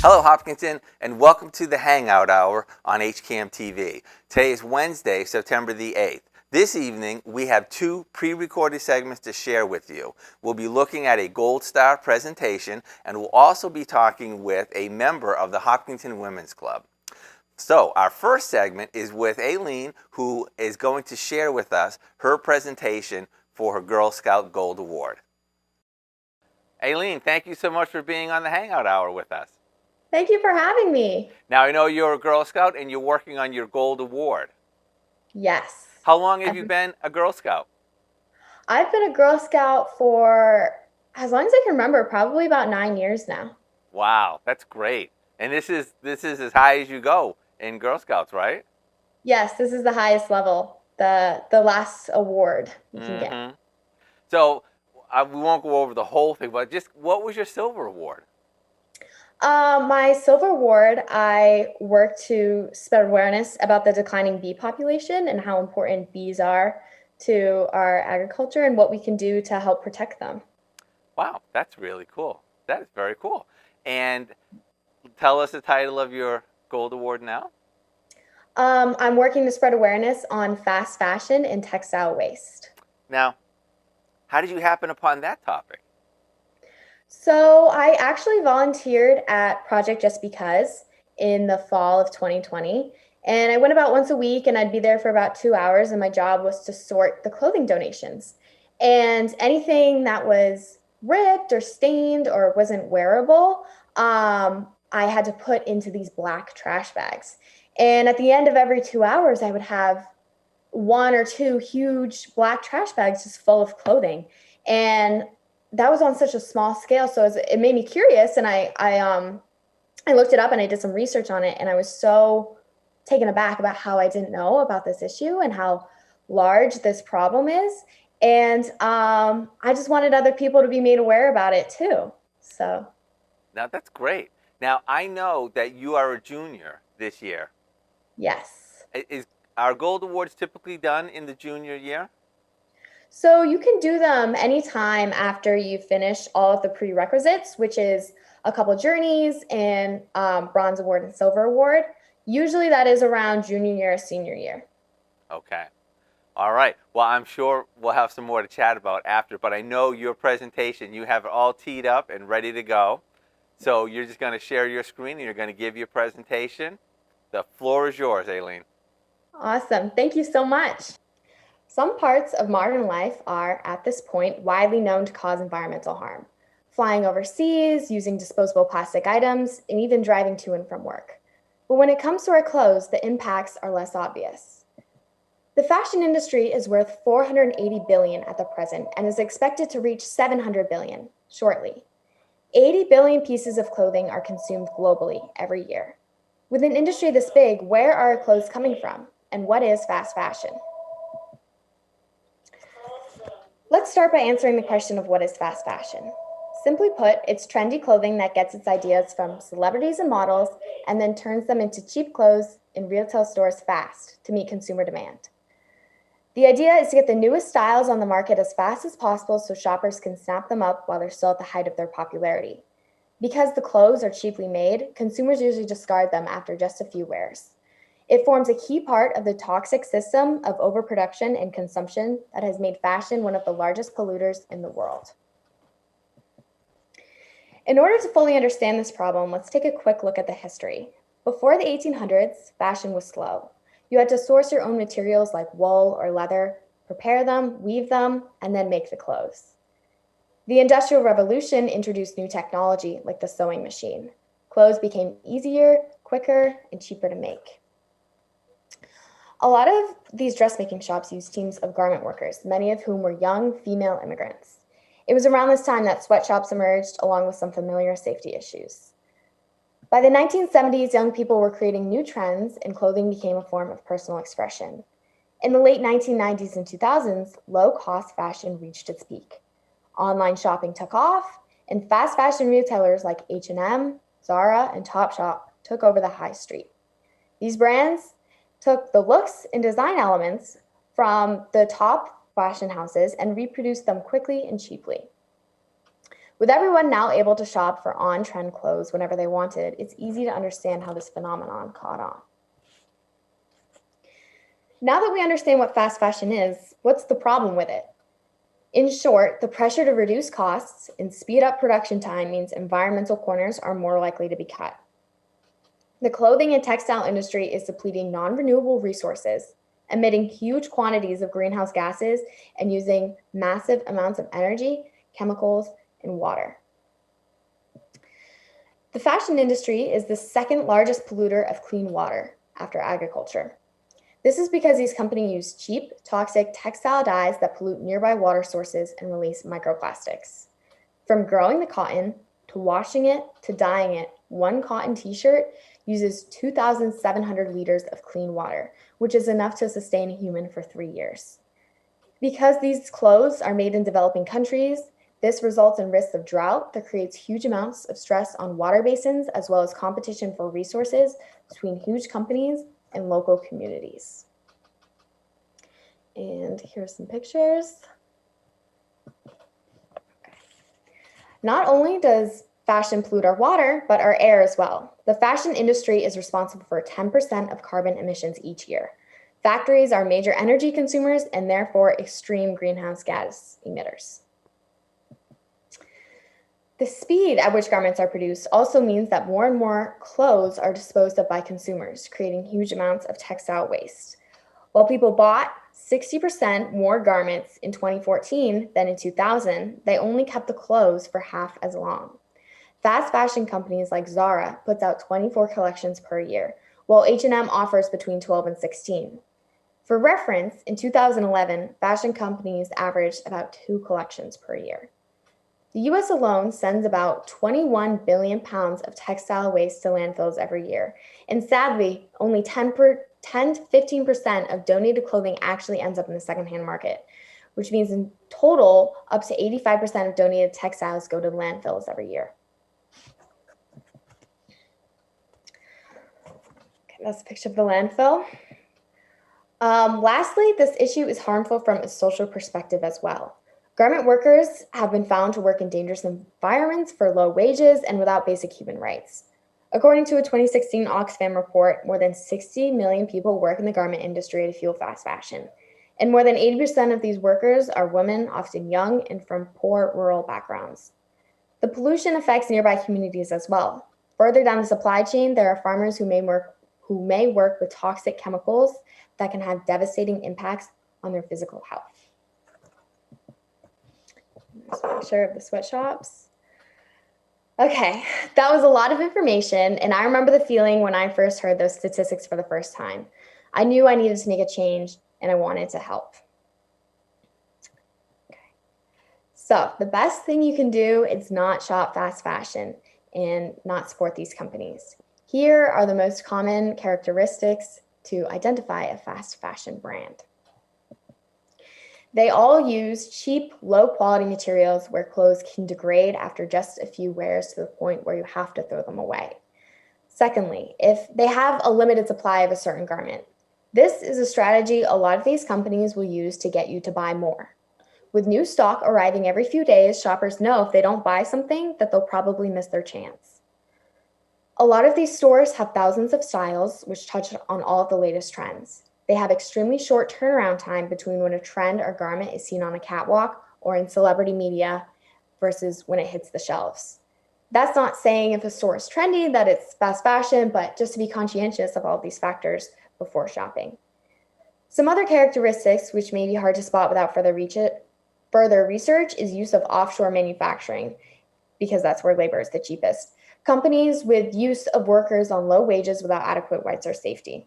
Hello Hopkinton, and welcome to the Hangout Hour on HCAM TV. Today is Wednesday, September the 8th. This evening, we have two pre-recorded segments to share with you. We'll be looking at a Gold Star presentation, and we'll also be talking with a member of the Hopkinton Women's Club. So, our first segment is with Aileen, who is going to share with us her presentation for her Girl Scout Gold Award. Aileen, thank you so much for being on the Hangout Hour with us. Thank you for having me. Now, I know you're a Girl Scout and you're working on your Gold Award. Yes. How long have you been a Girl Scout? I've been a Girl Scout for as long as I can remember, probably about 9 years now. Wow, that's great. And this is as high as you go in Girl Scouts, right? Yes, this is the highest level, the last award you can get. So we won't go over the whole thing, but just what was your silver award? My silver award, I work to spread awareness about the declining bee population and how important bees are to our agriculture and what we can do to help protect them. Wow, that's really cool. That is very cool. And tell us the title of your Gold Award now. I'm working to spread awareness on fast fashion and textile waste. Now, how did you happen upon that topic? So I actually volunteered at Project Just Because in the fall of 2020. And I went about once a week and I'd be there for about 2 hours. And my job was to sort the clothing donations. And anything that was ripped or stained or wasn't wearable, I had to put into these black trash bags. And at the end of every 2 hours, I would have 1 or 2 huge black trash bags just full of clothing. And that was on such a small scale. So it made me curious. And I looked it up and I did some research on it. And I was so taken aback about how I didn't know about this issue and how large this problem is. And I just wanted other people to be made aware about it too. So. Now that's great. Now I know that you are a junior this year. Yes. Are Gold Awards typically done in the junior year? So you can do them anytime after you finish all of the prerequisites, which is a couple journeys and bronze award and silver award. Usually that is around junior year, senior year. Okay. All right. Well, I'm sure we'll have some more to chat about after, but I know your presentation, you have it all teed up and ready to go. So you're just going to share your screen and you're going to give your presentation. The floor is yours, Aileen. Awesome. Thank you so much. Some parts of modern life are, at this point, widely known to cause environmental harm. Flying overseas, using disposable plastic items, and even driving to and from work. But when it comes to our clothes, the impacts are less obvious. The fashion industry is worth $480 billion at the present and is expected to reach $700 billion shortly. 80 billion pieces of clothing are consumed globally every year. With an industry this big, where are our clothes coming from? And what is fast fashion? Let's start by answering the question of what is fast fashion. Simply put, it's trendy clothing that gets its ideas from celebrities and models and then turns them into cheap clothes in retail stores fast to meet consumer demand. The idea is to get the newest styles on the market as fast as possible so shoppers can snap them up while they're still at the height of their popularity. Because the clothes are cheaply made, consumers usually discard them after just a few wears. It forms a key part of the toxic system of overproduction and consumption that has made fashion one of the largest polluters in the world. In order to fully understand this problem, let's take a quick look at the history. Before the 1800s, fashion was slow. You had to source your own materials like wool or leather, prepare them, weave them, and then make the clothes. The Industrial Revolution introduced new technology like the sewing machine. Clothes became easier, quicker, and cheaper to make. A lot of these dressmaking shops used teams of garment workers, many of whom were young female immigrants. It was around this time that sweatshops emerged, along with some familiar safety issues. By the 1970s, young people were creating new trends, and clothing became a form of personal expression. In the late 1990s and 2000s, low-cost fashion reached its peak. Online shopping took off, and fast fashion retailers like H&M, Zara, and Topshop took over the high street. These brands took the looks and design elements from the top fashion houses and reproduced them quickly and cheaply. With everyone now able to shop for on-trend clothes whenever they wanted, it's easy to understand how this phenomenon caught on. Now that we understand what fast fashion is, what's the problem with it? In short, the pressure to reduce costs and speed up production time means environmental corners are more likely to be cut. The clothing and textile industry is depleting non-renewable resources, emitting huge quantities of greenhouse gases, and using massive amounts of energy, chemicals, and water. The fashion industry is the second largest polluter of clean water after agriculture. This is because these companies use cheap, toxic textile dyes that pollute nearby water sources and release microplastics. From growing the cotton, to washing it, to dyeing it, one cotton t-shirt uses 2,700 liters of clean water, which is enough to sustain a human for 3 years. Because these clothes are made in developing countries, this results in risks of drought that creates huge amounts of stress on water basins, as well as competition for resources between huge companies and local communities. And here's some pictures. Okay. Not only does fashion pollute our water, but our air as well. The fashion industry is responsible for 10% of carbon emissions each year. Factories are major energy consumers and therefore extreme greenhouse gas emitters. The speed at which garments are produced also means that more and more clothes are disposed of by consumers, creating huge amounts of textile waste. While people bought 60% more garments in 2014 than in 2000, they only kept the clothes for half as long. Fast fashion companies like Zara puts out 24 collections per year, while H&M offers between 12 and 16. For reference, in 2011, fashion companies averaged about 2 collections per year. The US alone sends about 21 billion pounds of textile waste to landfills every year, and sadly, only 10 to 15% of donated clothing actually ends up in the secondhand market, which means in total, up to 85% of donated textiles go to landfills every year. That's a picture of the landfill. Lastly, this issue is harmful from a social perspective as well. Garment workers have been found to work in dangerous environments for low wages and without basic human rights. According to a 2016 Oxfam report, more than 60 million people work in the garment industry to fuel fast fashion. And more than 80% of these workers are women, often young and from poor rural backgrounds. The pollution affects nearby communities as well. Further down the supply chain, there are farmers who may work with toxic chemicals that can have devastating impacts on their physical health. Here's a picture of the sweatshops. Okay, that was a lot of information, and I remember the feeling when I first heard those statistics for the first time. I knew I needed to make a change, and I wanted to help. Okay. So the best thing you can do is not shop fast fashion and not support these companies. Here are the most common characteristics to identify a fast fashion brand. They all use cheap, low-quality materials where clothes can degrade after just a few wears to the point where you have to throw them away. Secondly, if they have a limited supply of a certain garment, this is a strategy a lot of these companies will use to get you to buy more. With new stock arriving every few days, shoppers know if they don't buy something that they'll probably miss their chance. A lot of these stores have thousands of styles which touch on all of the latest trends. They have extremely short turnaround time between when a trend or garment is seen on a catwalk or in celebrity media versus when it hits the shelves. That's not saying if a store is trendy that it's fast fashion, but just to be conscientious of all these factors before shopping. Some other characteristics which may be hard to spot without further research is use of offshore manufacturing, because that's where labor is the cheapest. Companies with use of workers on low wages without adequate rights or safety.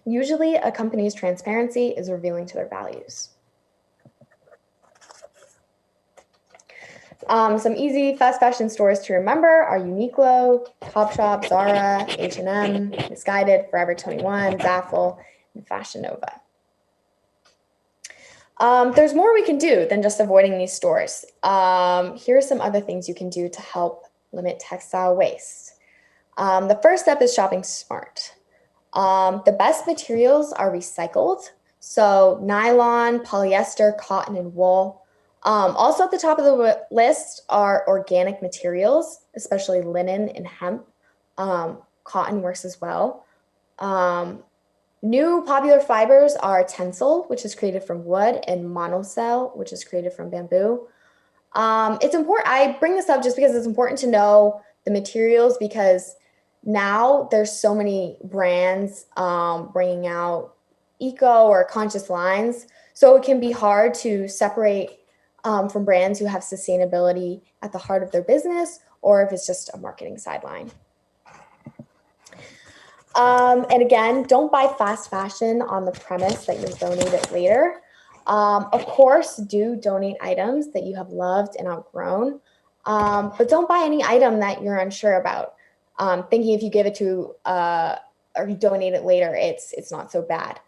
Usually, a company's transparency is revealing to their values. Some easy fast fashion stores to remember are Uniqlo, Topshop, Zara, H&M, Misguided, Forever 21, Zaful, and Fashion Nova. There's more we can do than just avoiding these stores. Here are some other things you can do to help limit textile waste. The first step is shopping smart. The best materials are recycled, so nylon, polyester, cotton, and wool. Also at the top of the list are organic materials, especially linen and hemp. Cotton works as well. Um, New popular fibers are tencel, which is created from wood, and monocell, which is created from bamboo. It's important. I bring this up just because it's important to know the materials because now there's so many brands bringing out eco or conscious lines. So it can be hard to separate from brands who have sustainability at the heart of their business or if it's just a marketing sideline. And again, don't buy fast fashion on the premise that you'll donate it later. Of course, do donate items that you have loved and outgrown, but don't buy any item that you're unsure about. Thinking if you give it to or you donate it later, it's not so bad.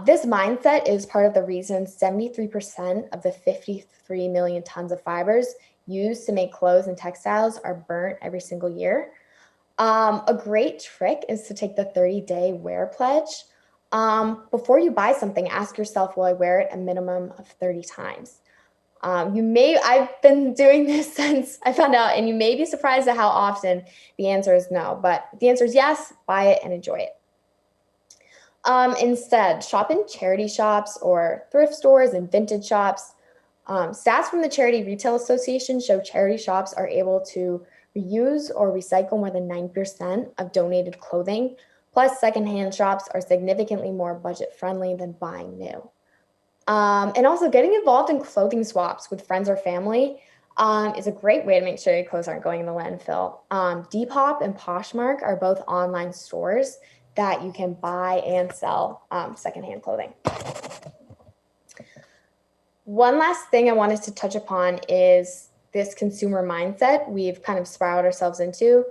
This mindset is part of the reason 73% of the 53 million tons of fibers used to make clothes and textiles are burnt every single year. A great trick is to take the 30-day wear pledge. Before you buy something, ask yourself, will I wear it a minimum of 30 times? I've been doing this since I found out, and you may be surprised at how often the answer is no, but the answer is yes, buy it and enjoy it. Instead, shop in charity shops or thrift stores and vintage shops. Stats from the Charity Retail Association show charity shops are able to reuse or recycle more than 9% of donated clothing. Plus, secondhand shops are significantly more budget friendly than buying new. And also, getting involved in clothing swaps with friends or family is a great way to make sure your clothes aren't going in the landfill. Depop and Poshmark are both online stores that you can buy and sell secondhand clothing. One last thing I wanted to touch upon is this consumer mindset we've kind of spiraled ourselves into.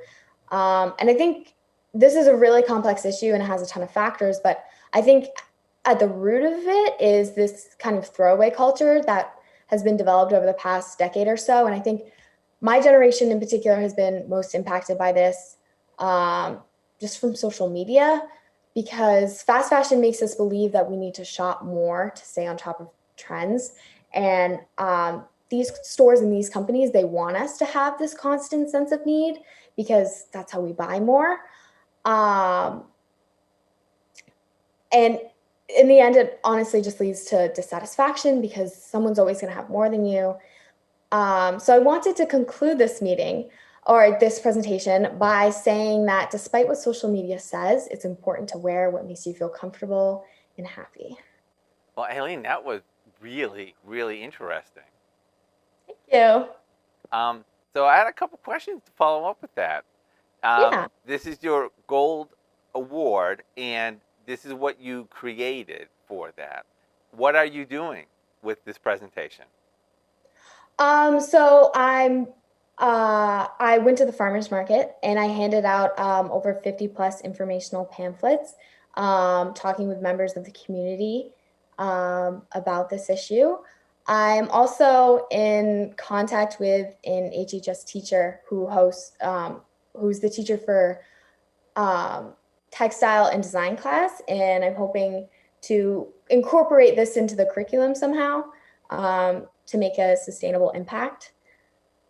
And I think this is a really complex issue and it has a ton of factors, but I think at the root of it is this kind of throwaway culture that has been developed over the past decade or so. And I think my generation in particular has been most impacted by this just from social media because fast fashion makes us believe that we need to shop more to stay on top of trends. And these stores and these companies, they want us to have this constant sense of need because that's how we buy more. And in the end, it honestly just leads to dissatisfaction because someone's always going to have more than you. So I wanted to conclude this meeting or this presentation by saying that despite what social media says, it's important to wear what makes you feel comfortable and happy. Well, Aileen, that was really, really interesting. Thank you. So I had a couple questions to follow up with that. Yeah. This is your gold award, and this is what you created for that. What are you doing with this presentation? So I went to the farmer's market and I handed out over 50 plus informational pamphlets talking with members of the community about this issue. I'm also in contact with an HHS teacher who's the teacher for textile and design class, and I'm hoping to incorporate this into the curriculum somehow to make a sustainable impact.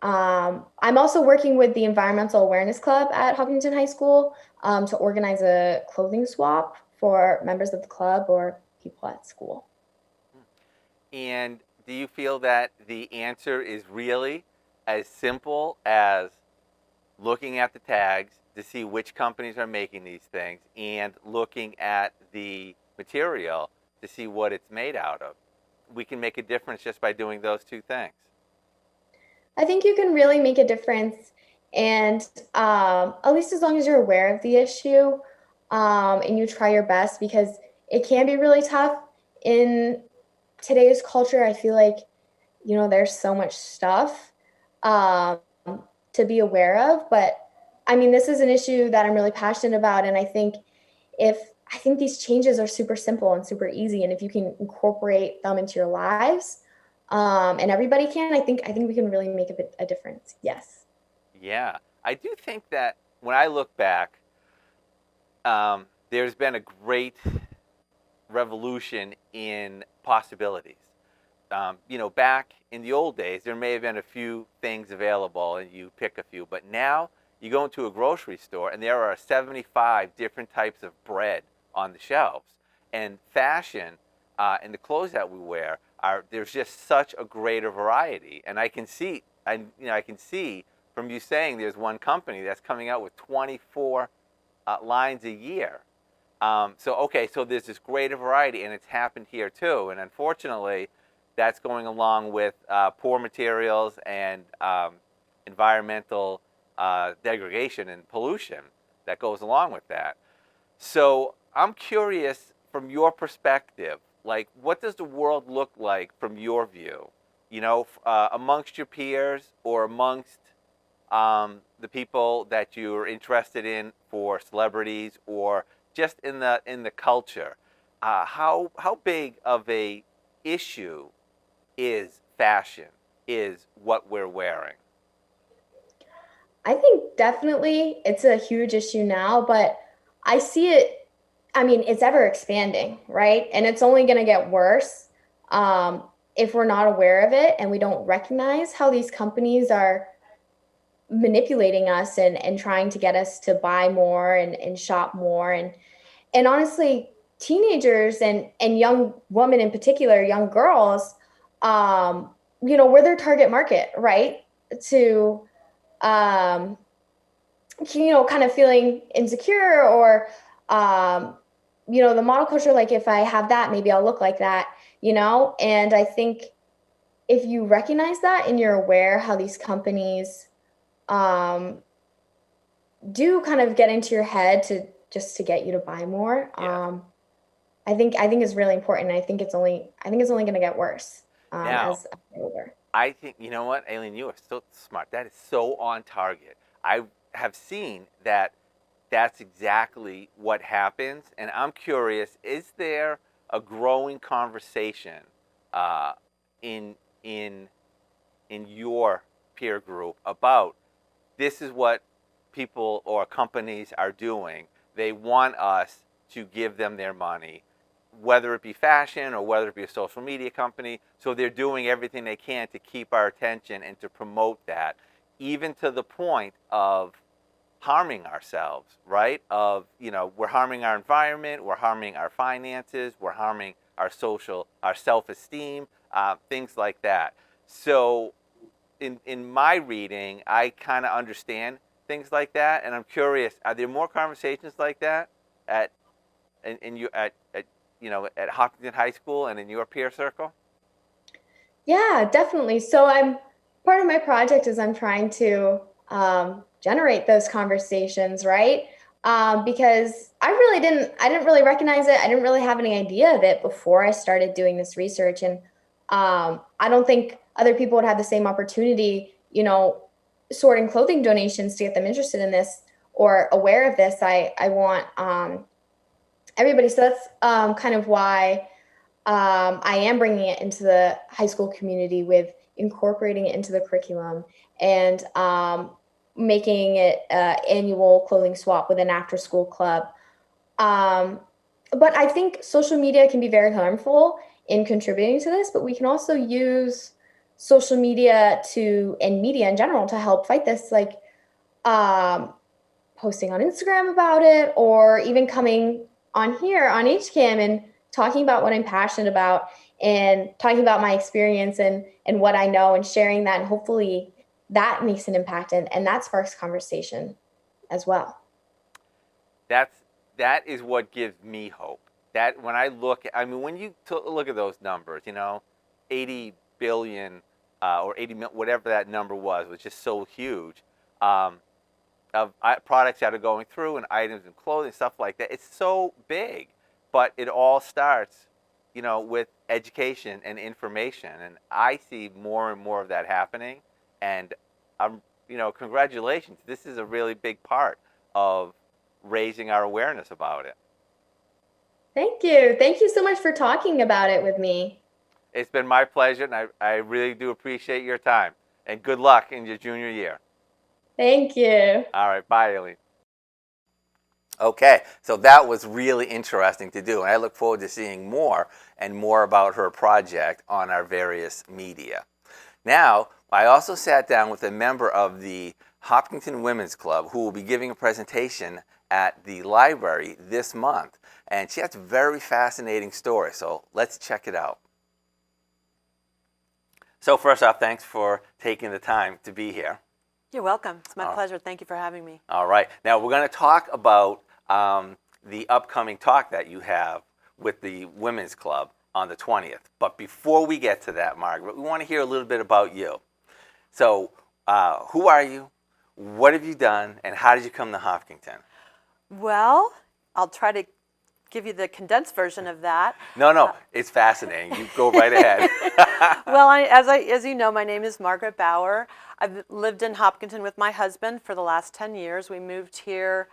I'm also working with the Environmental Awareness Club at Hopkinton High School to organize a clothing swap for members of the club or people at school. And do you feel that the answer is really as simple as looking at the tags to see which companies are making these things and looking at the material to see what it's made out of? We can make a difference just by doing those two things. I think you can really make a difference, and at least as long as you're aware of the issue and you try your best, because it can be really tough in today's culture. I feel like there's so much stuff to be aware of, but I mean, this is an issue that I'm really passionate about, and I think these changes are super simple and super easy, and if you can incorporate them into your lives, and everybody can, I think we can really make a difference. Yes. Yeah, I do think that when I look back, there's been a great revolution in possibilities. back in the old days, there may have been a few things available and you pick a few, but now you go into a grocery store and there are 75 different types of bread on the shelves. And fashion and the clothes that we wear there's just such a greater variety. And I can see, I can see from you saying there's one company that's coming out with 24 lines a year. So there's this greater variety, and it's happened here too. And unfortunately, that's going along with poor materials and environmental degradation and pollution that goes along with that. So I'm curious from your perspective, like, what does the world look like from your view? Amongst your peers or amongst the people that you're interested in, for celebrities or just in the culture. How big of a issue is fashion? Is what we're wearing? I think definitely it's a huge issue now, but I see it, I mean, it's ever expanding, right? And it's only going to get worse if we're not aware of it and we don't recognize how these companies are manipulating us and trying to get us to buy more and shop more. And honestly, teenagers and young women in particular, young girls, we're their target market, right? To um, kind of feeling insecure or, the model culture, like if I have that, maybe I'll look like that, And I think if you recognize that and you're aware how these companies um, do kind of get into your head to get you to buy more, Yeah. I think is really important. I think it's only going to get worse Now, as I get older. I think, you know what, Aileen, you are so smart. That is so on target. I have seen that that's exactly what happens, and I'm curious: is there a growing conversation uh, in in in your peer group about this is what people or companies are doing? They want us to give them their money, whether it be fashion or whether it be a social media company. So they're doing everything they can to keep our attention and to promote that, even to the point of harming ourselves, right? We're harming our environment, we're harming our finances, we're harming our self-esteem, things like that. So in my reading, I kind of understand things like that, and I'm curious: are there more conversations like that at in you at Hopkinton High School and in your peer circle? Yeah, definitely. So I'm part of my project is I'm trying to generate those conversations, right? Because I didn't really recognize it. I didn't really have any idea of it before I started doing this research, and I don't think other people would have the same opportunity, sorting clothing donations to get them interested in this or aware of this. I want everybody. So that's kind of why I am bringing it into the high school community with incorporating it into the curriculum and making it annual clothing swap with an after school club. Um, but I think social media can be very harmful in contributing to this, but we can also use social media and media in general to help fight this, like um, posting on Instagram about it, or even coming on here on HCAM and talking about what I'm passionate about and talking about my experience and what I know and sharing that. And hopefully that makes an impact and that sparks conversation as well. That's that is what gives me hope. That when I look, I mean, when you look at those numbers, 80 billion or 80 mil, whatever that number was just so huge. Um, of products that are going through and items and clothing, stuff like that. It's so big, but it all starts, with education and information. And I see more and more of that happening. And congratulations. This is a really big part of raising our awareness about it. Thank you. Thank you so much for talking about it with me. It's been my pleasure, and I really do appreciate your time. And good luck in your junior year. Thank you. All right, bye, Aileen. Okay, so that was really interesting to do, and I look forward to seeing more and more about her project on our various media. Now, I also sat down with a member of the Hopkinton Women's Club who will be giving a presentation at the library this month, and she has a very fascinating story, so let's check it out. So first off, thanks for taking the time to be here. You're welcome. It's my pleasure. Thank you for having me. All right. Now we're going to talk about the upcoming talk that you have with the Women's Club on the 20th. But before we get to that, Margaret, we want to hear a little bit about you. So who are you? What have you done? And how did you come to Hopkinton? Well, I'll try to give you the condensed version of that. No, it's fascinating. You go right ahead. Well, as you know, my name is Margaret Bauer. I've lived in Hopkinton with my husband for the last 10 years. We moved here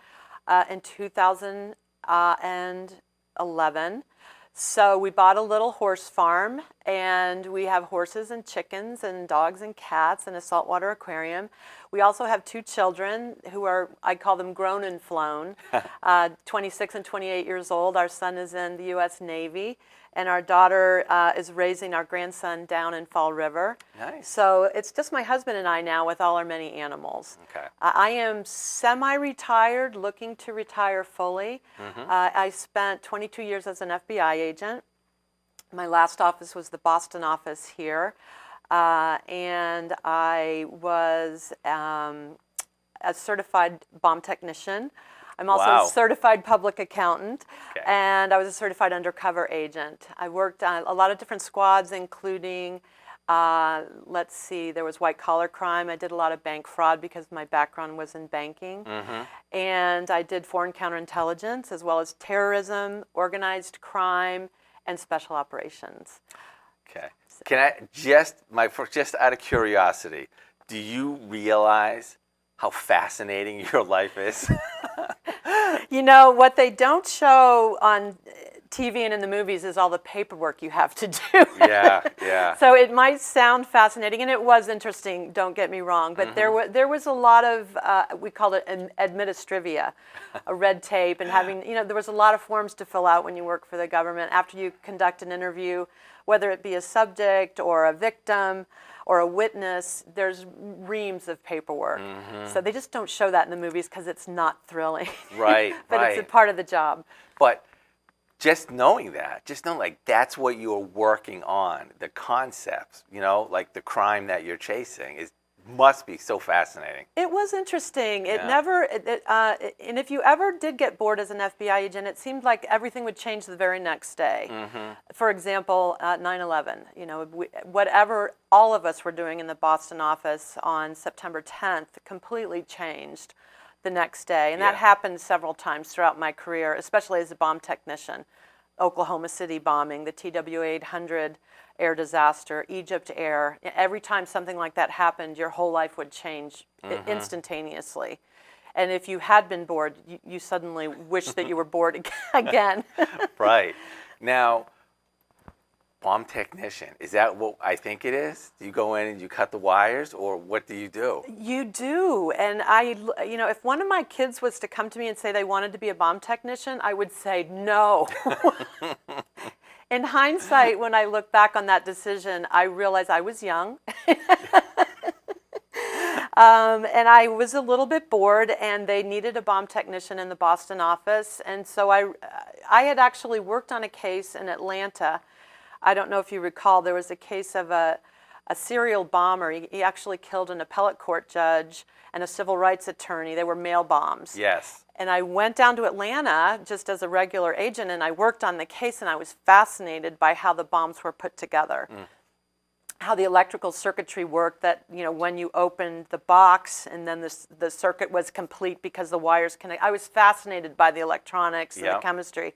in 2011. So we bought a little horse farm, and we have horses and chickens and dogs and cats and a saltwater aquarium. We also have 2 children who are, I call them grown and flown, 26 and 28 years old. Our son is in the U.S. Navy, and our daughter is raising our grandson down in Fall River. Nice. So it's just my husband and I now with all our many animals. Okay. I am semi-retired, looking to retire fully. I spent 22 years as an FBI agent. My last office was the Boston office here. And I was a certified bomb technician. I'm also a certified public accountant, and I was a certified undercover agent. I worked on a lot of different squads, including, let's see, there was white collar crime. I did a lot of bank fraud because my background was in banking. And I did foreign counterintelligence, as well as terrorism, organized crime, and special operations. Okay. Can I just out of curiosity, do you realize how fascinating your life is? You know, what they don't show on TV and in the movies is all the paperwork you have to do. Yeah. So it might sound fascinating, and it was interesting, don't get me wrong, but there was a lot of, we called it administrivia, a red tape, and having, there was a lot of forms to fill out when you work for the government. After you conduct an interview, whether it be a subject or a victim or a witness, there's reams of paperwork. So they just don't show that in the movies because it's not thrilling. Right, But it's a part of the job. But just knowing like that's what you're working on, the concepts, like the crime that you're chasing must be so fascinating. It was interesting. It never, and if you ever did get bored as an FBI agent, it seemed like everything would change the very next day. For example, 9/11, whatever all of us were doing in the Boston office on September 10th completely changed the next day. And that happened several times throughout my career, especially as a bomb technician. Oklahoma City bombing, the TW-800 air disaster, Egypt Air. Every time something like that happened, your whole life would change instantaneously. And if you had been bored, you suddenly wish that you were bored again. Right. Now, bomb technician, is that what I think it is? Do you go in and you cut the wires, or what do you do? You do. And if one of my kids was to come to me and say they wanted to be a bomb technician, I would say no. In hindsight, when I look back on that decision, I realized I was young. And I was a little bit bored, and they needed a bomb technician in the Boston office. And so I had actually worked on a case in Atlanta. I don't know if you recall, there was a case of a serial bomber. He actually killed an appellate court judge and a civil rights attorney. They were mail bombs. Yes. And I went down to Atlanta just as a regular agent, and I worked on the case, and I was fascinated by how the bombs were put together. How the electrical circuitry worked, that when you opened the box and then the circuit was complete because the wires connect. I was fascinated by the electronics and the chemistry.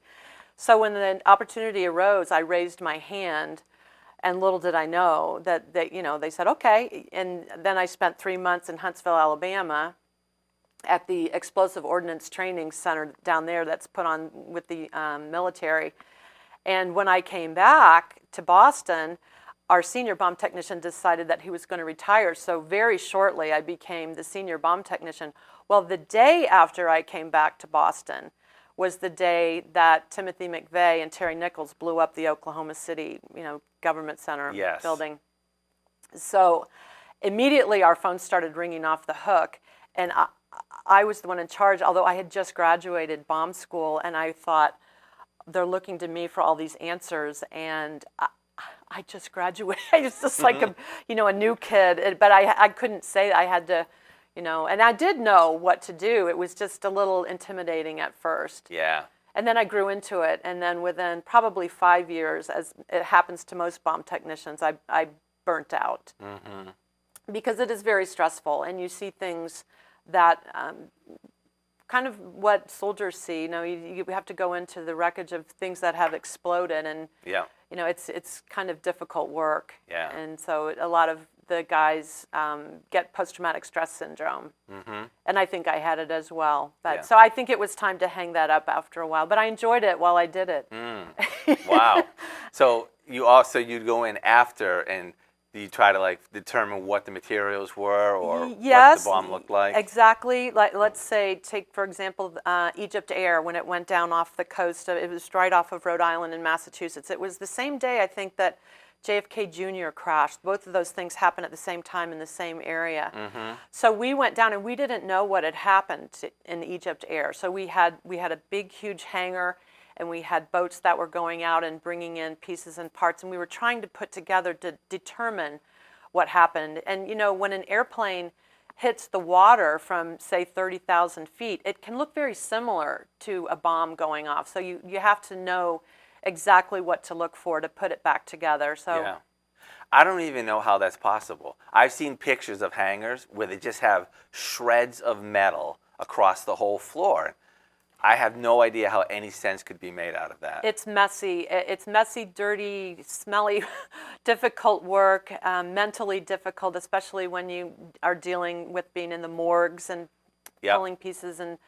So when the opportunity arose, I raised my hand, and little did I know that they said, okay. And then I spent 3 months in Huntsville, Alabama at the Explosive Ordnance Training Center down there that's put on with the military. And when I came back to Boston, our senior bomb technician decided that he was going to retire. So very shortly, I became the senior bomb technician. Well, the day after I came back to Boston, was the day that Timothy McVeigh and Terry Nichols blew up the Oklahoma City, government center Yes. building. So immediately our phones started ringing off the hook, and I was the one in charge, although I had just graduated bomb school, and I thought, they're looking to me for all these answers, and I just graduated. I was just like a new kid, but I couldn't say. I had to, and I did know what to do. It was just a little intimidating at first. Yeah. And then I grew into it, and then within probably 5 years, as it happens to most bomb technicians, I burnt out. Because it is very stressful, and you see things that kind of what soldiers see. You have to go into the wreckage of things that have exploded, and Yeah. it's kind of difficult work. Yeah. And so a lot of the guys get post-traumatic stress syndrome, and I think I had it as well. But Yeah. so I think it was time to hang that up after a while. But I enjoyed it while I did it. Wow. So you'd go in after, and you try to determine what the materials were or Yes, what the bomb looked like? Exactly. Let's say, take for example, Egypt Air, when it went down off the coast. It was right off of Rhode Island in Massachusetts. It was the same day, I think, that JFK Jr. crashed. Both of those things happened at the same time in the same area. So we went down, and we didn't know what had happened in Egypt Air. So we had a big, huge hangar, and we had boats that were going out and bringing in pieces and parts, and we were trying to put together to determine what happened. And when an airplane hits the water from, say, 30,000 feet, it can look very similar to a bomb going off. So you have to know exactly what to look for to put it back together. So Yeah. I don't even know how that's possible. I've seen pictures of hangars where they just have shreds of metal across the whole floor. I have no idea how any sense could be made out of that. it's messy. It's messy, dirty, smelly, difficult work, mentally difficult, especially when you are dealing with being in the morgues and Yep. pulling pieces and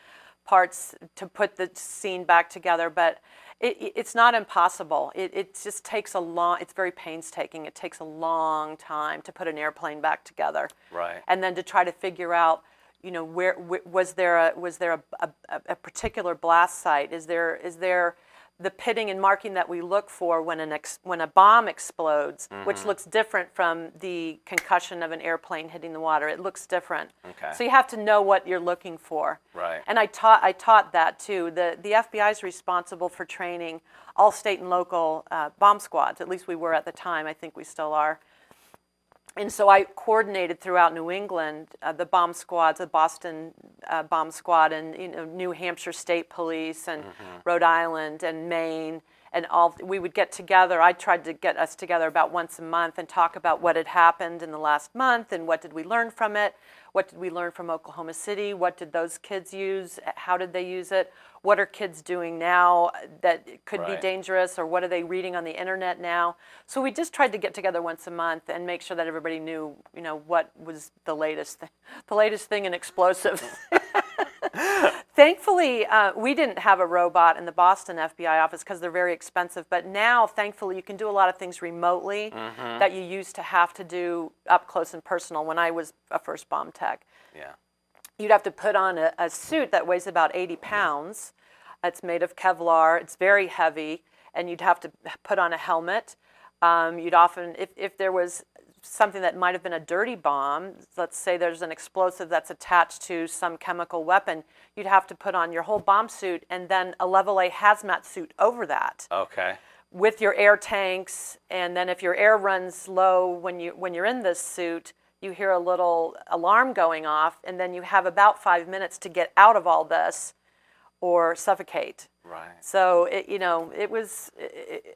parts to put the scene back together. But it's not impossible. It just takes it's very painstaking. It takes a long time to put an airplane back together. Right. And then to try to figure out, where was there a particular blast site? Is there the pitting and marking that we look for when a bomb explodes, which looks different from the concussion of an airplane hitting the water? It looks different. Okay. So you have to know what you're looking for. Right. And I taught that too. The FBI is responsible for training all state and local bomb squads. At least we were at the time. I think we still are. And so I coordinated throughout New England the bomb squads, the Boston bomb squad, and New Hampshire State Police, and Rhode Island, and Maine, and all. We would get together. I tried to get us together about once a month and talk about what had happened in the last month, and what did we learn from it. What did we learn from Oklahoma City? What did those kids use? How did they use it? What are kids doing now that could be Right. dangerous, or what are they reading on the internet now? So we just tried to get together once a month and make sure that everybody knew, what was the latest thing in explosives. Thankfully, we didn't have a robot in the Boston FBI office because they're very expensive. But now, thankfully, you can do a lot of things remotely that you used to have to do up close and personal when I was a first bomb tech. Yeah. You'd have to put on a suit that weighs about 80 pounds. It's made of Kevlar. It's very heavy. And you'd have to put on a helmet. You'd often, if there was something that might have been a dirty bomb, let's say there's an explosive that's attached to some chemical weapon, you'd have to put on your whole bomb suit and then a level A hazmat suit over that Okay. with your air tanks. And then if your air runs low when you're in this suit, you hear a little alarm going off, and then you have about 5 minutes to get out of all this or suffocate. Right. So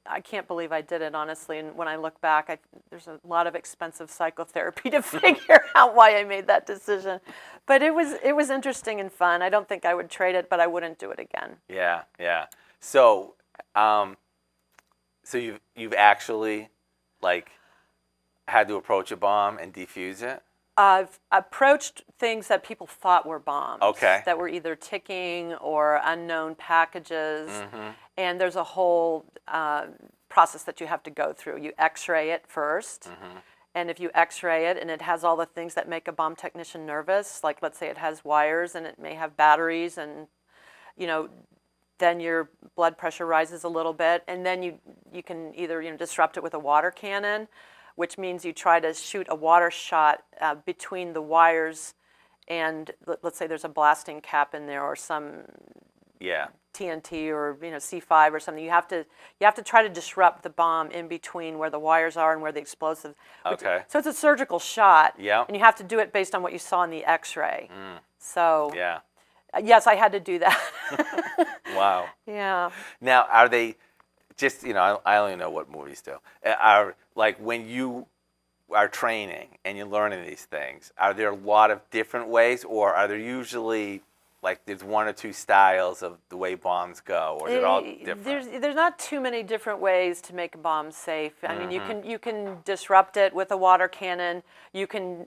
I can't believe I did it, honestly. And when I look back, there's a lot of expensive psychotherapy to figure out why I made that decision. But it was interesting and fun. I don't think I would trade it, but I wouldn't do it again. Yeah, yeah. So, you've actually had to approach a bomb and defuse it? I've approached things that people thought were bombs. Okay. That were either ticking or unknown packages. And there's a whole process that you have to go through. You x-ray it first. And if you x-ray it and it has all the things that make a bomb technician nervous, like let's say it has wires and it may have batteries and, then your blood pressure rises a little bit, and then you can either disrupt it with a water cannon, which means you try to shoot a water shot between the wires, and let's say there's a blasting cap in there or some TNT or C5 or something. You have to try to disrupt the bomb in between where the wires are and where the explosive. Okay. So it's a surgical shot. Yeah. And you have to do it based on what you saw in the X-ray. So Yeah. Yes, I had to do that. Wow. Yeah. Now, are they just, I only know what movies do. Are, like, when you are training and you're learning these things, are there a lot of different ways, or are there usually, like, there's one or two styles of the way bombs go, or is it all different? There's not too many different ways to make a bomb safe. I mean, you can disrupt it with a water cannon. You can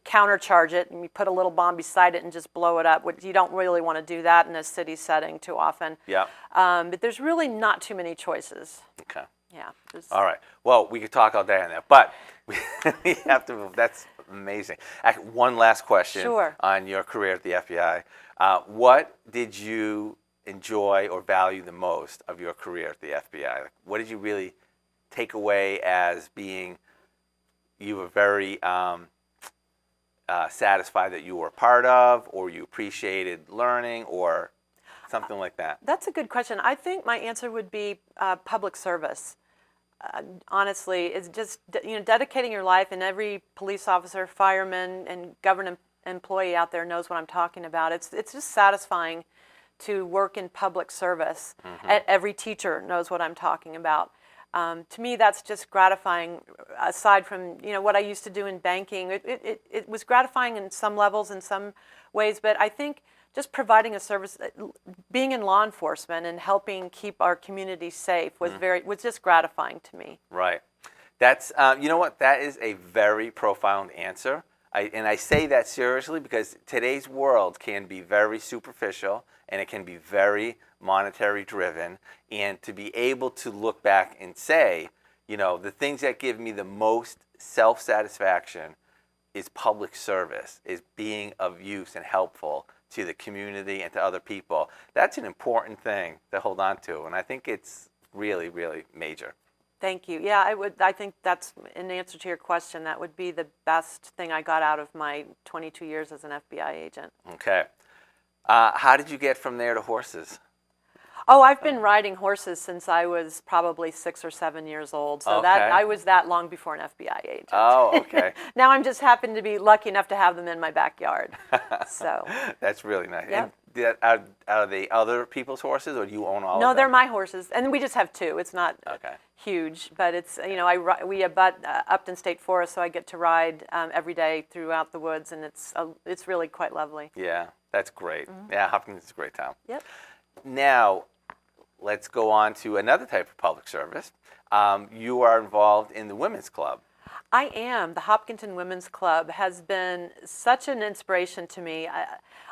countercharge it, and you put a little bomb beside it and just blow it up. You don't really want to do that in a city setting too often. Yeah. But there's really not too many choices. Okay. Yeah. All right. Well, we could talk all day on that, but we have to move. That's amazing. Actually, one last question on your career at the FBI. What did you enjoy or value the most of your career at the FBI? Like, what did you really take away as being you were very satisfied that you were a part of, or you appreciated learning, or something like that? That's a good question. I think my answer would be public service. Honestly, it's just dedicating your life, and every police officer, fireman, and government employee out there knows what I'm talking about. It's just satisfying to work in public service. Every teacher knows what I'm talking about. To me, that's just gratifying. Aside from what I used to do in banking, it was gratifying in some levels, in some ways. But I think just providing a service, being in law enforcement and helping keep our community safe was was just gratifying to me. Right. That's you know what? That is a very profound answer. And I say that seriously because today's world can be very superficial and it can be very monetary driven. And to be able to look back and say, the things that give me the most self-satisfaction is public service, is being of use and helpful to the community and to other people. That's an important thing to hold on to. And I think it's really, really major. Thank you. Yeah, I think that's, in answer to your question, that would be the best thing I got out of my 22 years as an FBI agent. Okay. How did you get from there to horses? Oh, I've been riding horses since I was probably 6 or 7 years old. So that I was that long before an FBI agent. Oh, okay. Now I'm just happen to be lucky enough to have them in my backyard. So that's really nice. Yep. And are they other people's horses, or do you own all of them? No, they're my horses, and we just have two. It's not huge, but it's we abut Upton State Forest, so I get to ride every day throughout the woods, and it's really quite lovely. Yeah, that's great. Yeah, Hopkins is a great town. Yep. Now, let's go on to another type of public service. You are involved in the Women's Club. I am. The Hopkinton Women's Club has been such an inspiration to me.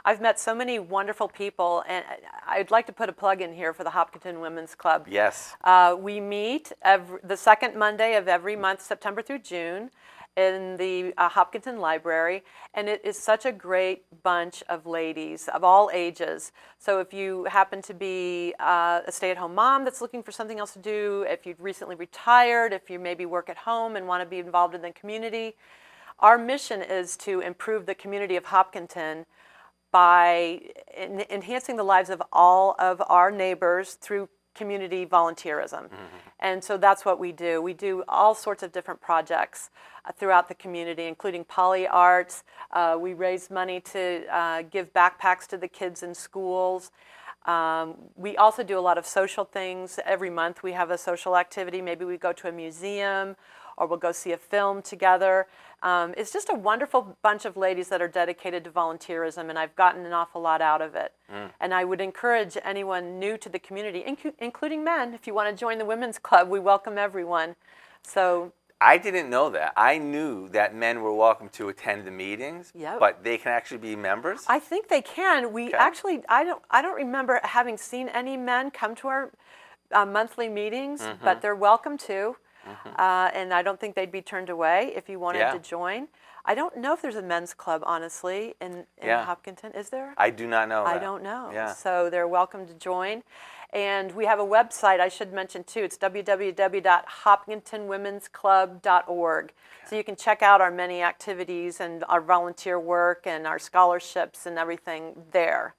I've met so many wonderful people, and I'd like to put a plug in here for the Hopkinton Women's Club. Yes. We meet the second Monday of every month, September through June, in the Hopkinton Library, and it is such a great bunch of ladies of all ages. So if you happen to be a stay-at-home mom that's looking for something else to do, if you've recently retired, if you maybe work at home and want to be involved in the community, our mission is to improve the community of Hopkinton by enhancing the lives of all of our neighbors through community volunteerism. And so that's what we do. We do all sorts of different projects throughout the community, including poly arts. We raise money to give backpacks to the kids in schools. We also do a lot of social things. Every month we have a social activity. Maybe we go to a museum, or we'll go see a film together. It's just a wonderful bunch of ladies that are dedicated to volunteerism, and I've gotten an awful lot out of it. And I would encourage anyone new to the community, including men, if you want to join the Women's Club, we welcome everyone. So I didn't know that. I knew that men were welcome to attend the meetings, but they can actually be members? I think they can. We actually, I don't remember having seen any men come to our monthly meetings, but they're welcome to. And I don't think they'd be turned away if you wanted to join. I don't know if there's a men's club, honestly, in Yeah. Hopkinton. Is there? I do not know I that. don't know. Yeah. So they're welcome to join. And we have a website I should mention too. It's www.hopkintonwomensclub.org. So you can check out our many activities and our volunteer work and our scholarships and everything there.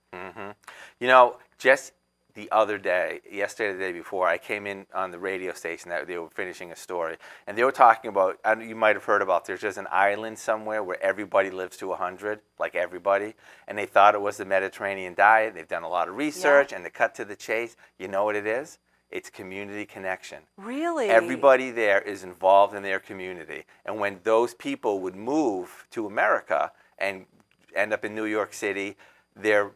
You know, just the other day, yesterday, the day before, I came in on the radio station that they were finishing a story, and they were talking about, you might have heard about, there's just an island somewhere where everybody lives to 100, like everybody, and they thought it was the Mediterranean diet. They've done a lot of research, and to cut to the chase, you know what it is? It's community connection. Really? Everybody there is involved in their community, and when those people would move to America and end up in New York City, their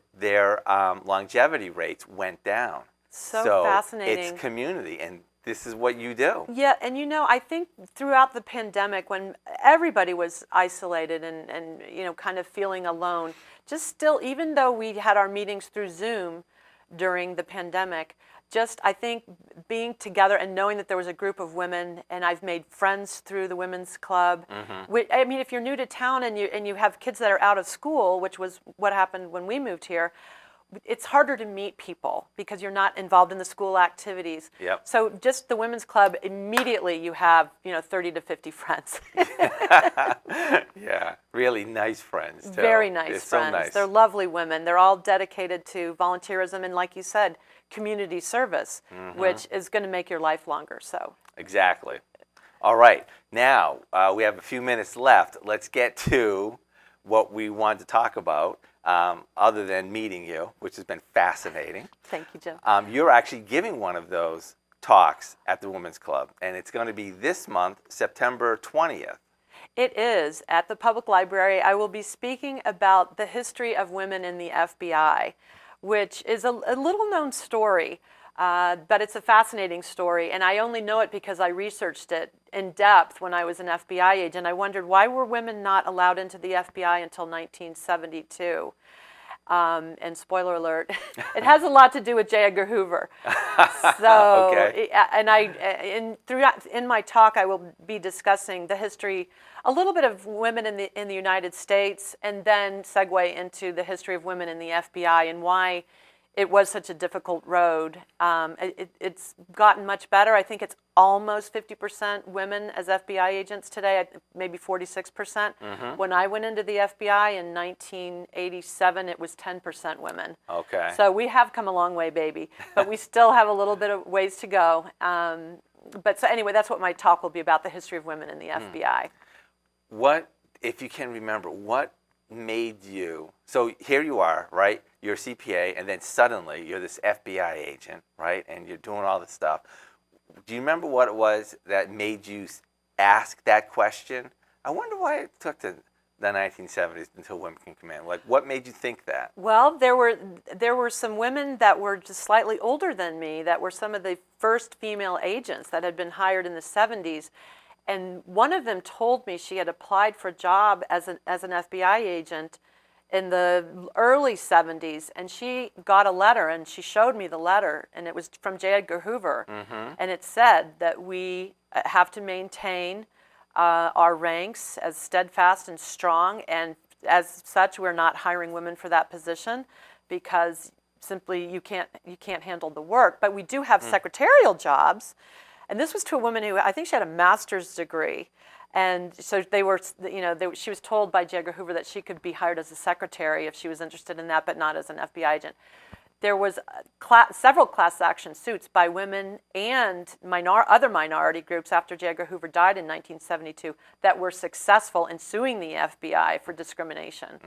longevity rates went down. So fascinating. It's community, and this is what you do. Yeah, and you know, I think throughout the pandemic, when everybody was isolated and you know, kind of feeling alone, just still, even though we had our meetings through Zoom during the pandemic, just I think being together and knowing that there was a group of women, and I've made friends through the women's club. I mean, if you're new to town and you have kids that are out of school, which was what happened when we moved here, it's harder to meet people because you're not involved in the school activities. Yep. So just the women's club, immediately you have 30 to 50 friends. Yeah, really nice friends too. Very nice They're friends. So nice. They're lovely women. They're all dedicated to volunteerism and, like you said, community service, which is going to make your life longer. So Exactly. All right, now we have a few minutes left. Let's get to what we want to talk about, other than meeting you, which has been fascinating. thank you, Jim. You're actually giving one of those talks at the Women's Club, and it's going to be this month, September 20th. It is at the public library. I will be speaking about the history of women in the FBI, which is a little known story, but it's a fascinating story. And I only know it because I researched it in depth when I was an FBI agent. I wondered, why were women not allowed into the FBI until 1972? And spoiler alert, it has a lot to do with J. Edgar Hoover. So, Okay. and throughout in my talk, I will be discussing the history, a little bit of women in the United States, and then segue into the history of women in the FBI and why it was such a difficult road. It's gotten much better. I think it's almost 50% women as FBI agents today, maybe 46%. When I went into the FBI in 1987, it was 10% women. Okay. So we have come a long way, baby, but we still have a little bit of ways to go. But so anyway, that's what my talk will be about, the history of women in the FBI. What, if you can remember, what made you, so here you are, right? You're a CPA, and then suddenly you're this FBI agent, right? And you're doing all this stuff. Do you remember what it was that made you ask that question? I wonder why it took the 1970s until women can command. Like, what made you think that? Well, there were some women that were just slightly older than me that were some of the first female agents that had been hired in the 70s. And one of them told me she had applied for a job as an FBI agent in the early 70s, and she got a letter, and she showed me the letter, and it was from J. Edgar Hoover, and it said that we have to maintain our ranks as steadfast and strong, and as such, we're not hiring women for that position because simply you can't handle the work. But we do have secretarial jobs. And this was to a woman who, I think she had a master's degree. And so she was told by J. Edgar Hoover that she could be hired as a secretary if she was interested in that, but not as an FBI agent. There was several class action suits by women and other minority groups after J. Edgar Hoover died in 1972 that were successful in suing the FBI for discrimination.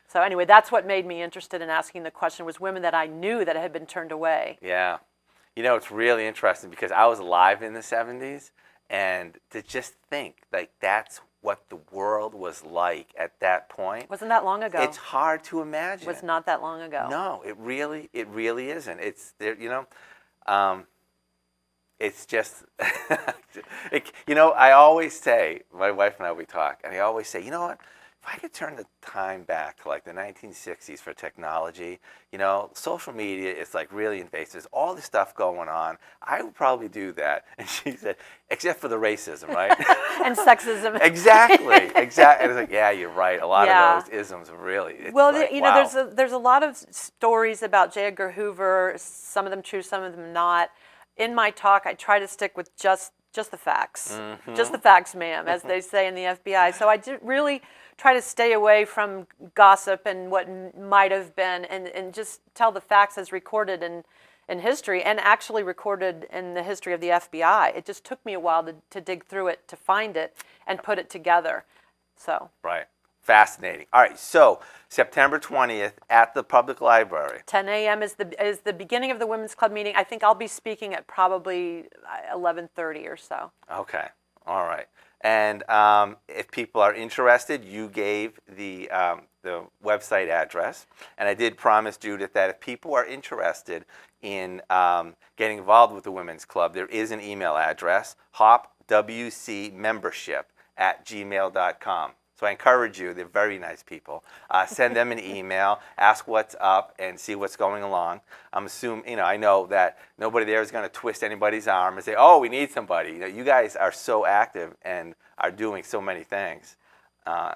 So anyway, that's what made me interested in asking the question, was women that I knew that had been turned away. Yeah. You know, it's really interesting because I was alive in the 70s, and to just think, like, that's what the world was like at that point. Wasn't that long ago? It's hard to imagine. It was not that long ago. No, it really isn't. It's there, it's just, I always say, my wife and I, we talk, and I always say, you know what? if I could turn the time back to like the 1960s for technology, social media is like really invasive. There's all this stuff going on. I would probably do that. And she said, except for the racism, right? And sexism. Exactly. And it's like, yeah, you're right. A lot Yeah. of those isms really. It's Well, like, there's wow. there's a lot of stories about J. Edgar Hoover. Some of them true, some of them not. In my talk, I try to stick with just the facts, just the facts, ma'am, as they say in the FBI. So I did really try to stay away from gossip and what might have been, and just tell the facts as recorded in history, and actually recorded in the history of the FBI. It just took me a while to dig through it, to find it, and put it together. So. Right. Fascinating. All right, so September 20th at the public library. 10 a.m. is the beginning of the Women's Club meeting. I think I'll be speaking at probably 11:30 or so. Okay. All right. And if people are interested, you gave the website address. And I did promise Judith that if people are interested in getting involved with the Women's Club, there is an email address, hopwcmembership@gmail.com. So I encourage you, they're very nice people. Send them an email, ask what's up, and see what's going along. I'm assuming, I know that nobody there is going to twist anybody's arm and say, oh, we need somebody. You guys are so active and are doing so many things.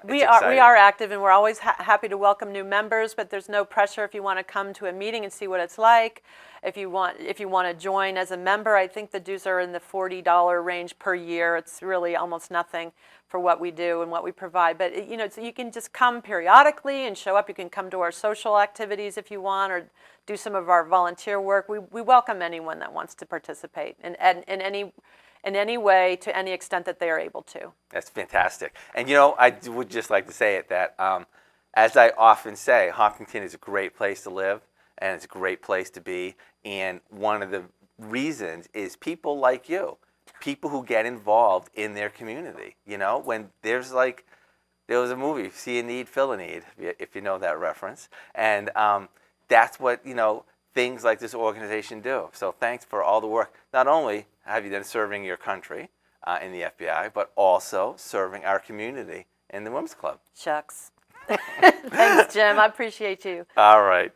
We are active, and we're always happy to welcome new members, but there's no pressure if you want to come to a meeting and see what it's like. If you want to join as a member, I think the dues are in the $40 range per year. It's really almost nothing for what we do and what we provide. But so you can just come periodically and show up. You can come to our social activities if you want, or do some of our volunteer work. We welcome anyone that wants to participate in any way, to any extent that they are able to. That's fantastic. And I would just like to say it that, as I often say, Hopkinton is a great place to live, and it's a great place to be. And one of the reasons is people like you, people who get involved in their community. When there was a movie, See a Need, Fill a Need, if you know that reference. And that's what, things like this organization do. So thanks for all the work. Not only have you done serving your country in the FBI, but also serving our community in the Women's Club. Shucks. Thanks, Jim. I appreciate you. All right.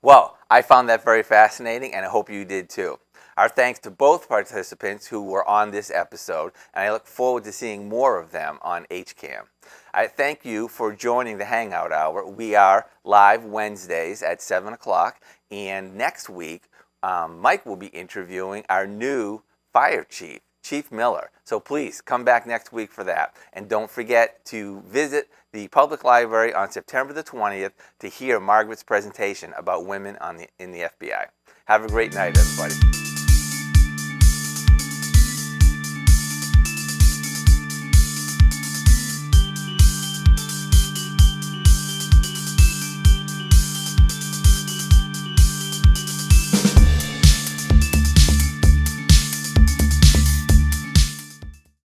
Well, I found that very fascinating, and I hope you did too. Our thanks to both participants who were on this episode, and I look forward to seeing more of them on HCAM. I thank you for joining the Hangout Hour. We are live Wednesdays at 7 o'clock, and next week, Mike will be interviewing our new fire chief, Chief Miller. So please come back next week for that. And don't forget to visit the public library on September the 20th to hear Margaret's presentation about women in the FBI. Have a great night, everybody.